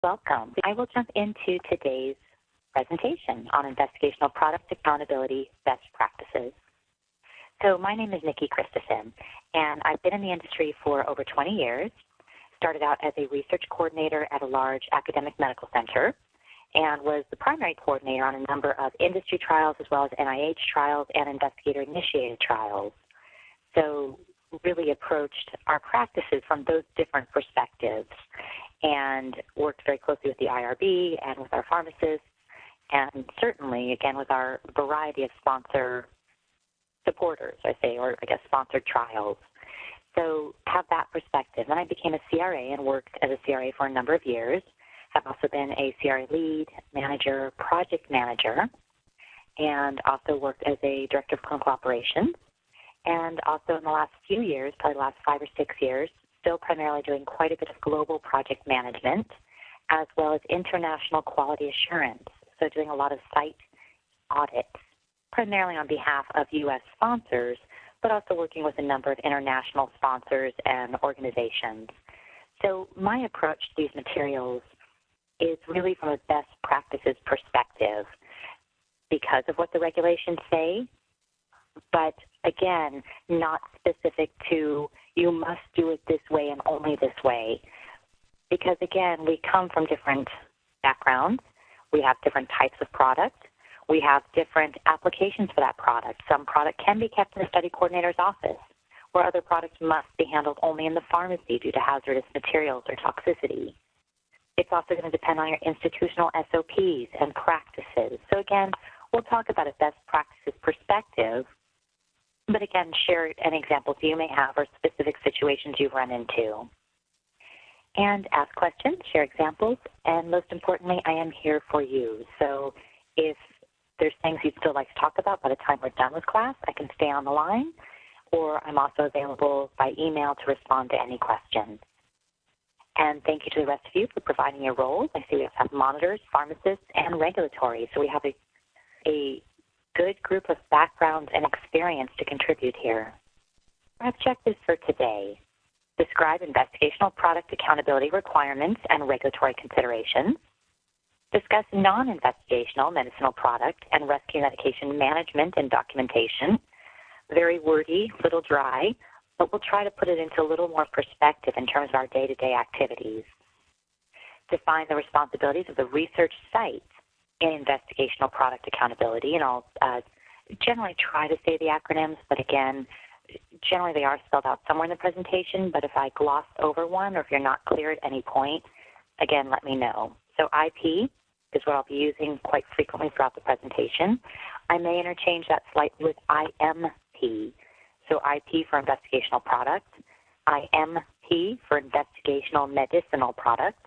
welcome. I will jump into today's presentation on investigational product accountability best practices. So my name is Nikki Christensen, and I've been in the industry for over 20 years. Started out as a research coordinator at a large academic medical center and was the primary coordinator on a number of industry trials as well as NIH trials and investigator-initiated trials. So really approached our practices from those different perspectives and worked very closely with the IRB and with our pharmacists and certainly, again, with our variety of sponsor supporters, sponsored trials. So have that perspective. Then I became a CRA and worked as a CRA for a number of years. Have also been a CRA lead, manager, project manager, and also worked as a director of clinical operations. And also in the last few years, probably the last 5 or 6 years, still primarily doing quite a bit of global project management as well as international quality assurance. So doing a lot of site audits, primarily on behalf of U.S. sponsors, but also working with a number of international sponsors and organizations. So my approach to these materials is really from a best practices perspective because of what the regulations say, but again, not specific to you must do it this way and only this way. Because again, we come from different backgrounds. We have different types of product. We have different applications for that product. Some product can be kept in the study coordinator's office, where other products must be handled only in the pharmacy due to hazardous materials or toxicity. It's also going to depend on your institutional SOPs and practices. So again, we'll talk about a best practices perspective, but again, share any examples you may have or specific situations you've run into. And ask questions, share examples, and most importantly, I am here for you. So if there's things you'd still like to talk about by the time we're done with class, I can stay on the line, or I'm also available by email to respond to any questions. And thank you to the rest of you for providing your roles. I see we have monitors, pharmacists, and regulatory. So we have a good group of backgrounds and experience to contribute here. Our objectives for today: describe investigational product accountability requirements and regulatory considerations, discuss non-investigational medicinal product and rescue medication management and documentation. Very wordy, little dry, but we'll try to put it into a little more perspective in terms of our day-to-day activities. Define the responsibilities of the research site in investigational product accountability, and I'll generally try to say the acronyms, but again, generally they are spelled out somewhere in the presentation, but if I gloss over one or if you're not clear at any point, again, let me know. So IP is what I'll be using quite frequently throughout the presentation. I may interchange that slightly with IMP. So IP for investigational product, IMP for investigational medicinal product,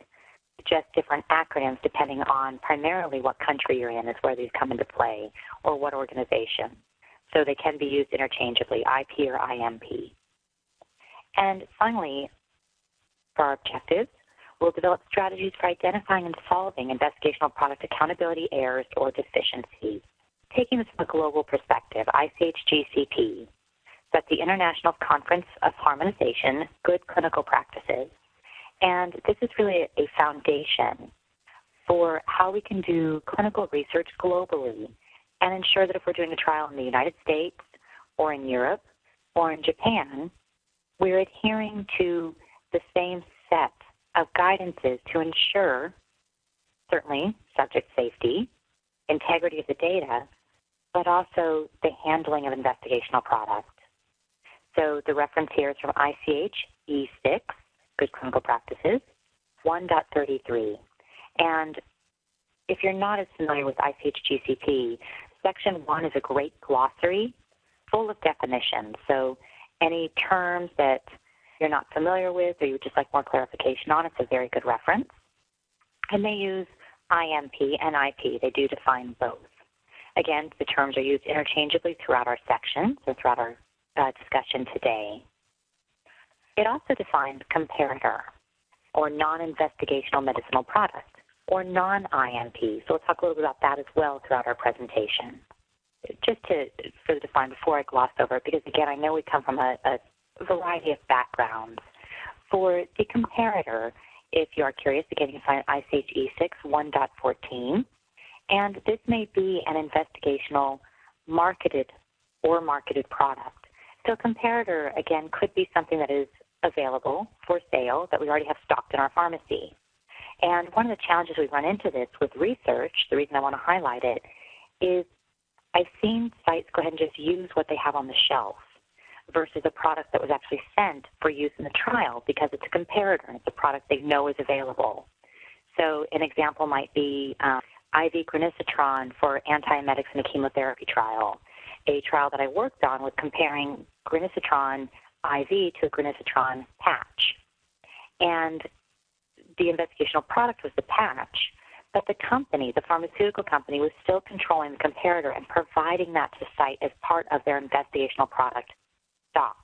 just different acronyms depending on primarily what country you're in is where these come into play, or what organization. So they can be used interchangeably, IP or IMP. And finally, for our objectives, we'll develop strategies for identifying and solving investigational product accountability errors or deficiencies. Taking this from a global perspective, ICH-GCP, that's the International Conference of Harmonization, Good Clinical Practices. And this is really a foundation for how we can do clinical research globally and ensure that if we're doing a trial in the United States or in Europe or in Japan, we're adhering to the same set of guidances to ensure, certainly, subject safety, integrity of the data, but also the handling of investigational product. So the reference here is from ICH E6, Good Clinical Practices, 1.33. And if you're not as familiar with ICH-GCP, Section 1 is a great glossary full of definitions. So any terms that you're not familiar with or you would just like more clarification on, it's a very good reference. And they use IMP and IP. They do define both. Again, the terms are used interchangeably throughout our section, so throughout our discussion today. It also defines comparator, or non-investigational medicinal product, or non-IMP. So we'll talk a little bit about that as well throughout our presentation. Just to further define before I gloss over it, because again, I know we come from a variety of backgrounds. For the comparator, if you are curious, again, you can find ICH E6 1.14. And this may be an investigational marketed product. So a comparator, again, could be something that is available for sale that we already have stocked in our pharmacy. And one of the challenges we run into this with research, the reason I want to highlight it, is I've seen sites go ahead and just use what they have on the shelf versus a product that was actually sent for use in the trial because it's a comparator and it's a product they know is available. So an example might be IV granisetron for antiemetics in a chemotherapy trial. A trial that I worked on was comparing granisetron IV to a granisetron patch. And the investigational product was the patch, but the company, the pharmaceutical company, was still controlling the comparator and providing that to the site as part of their investigational product stock.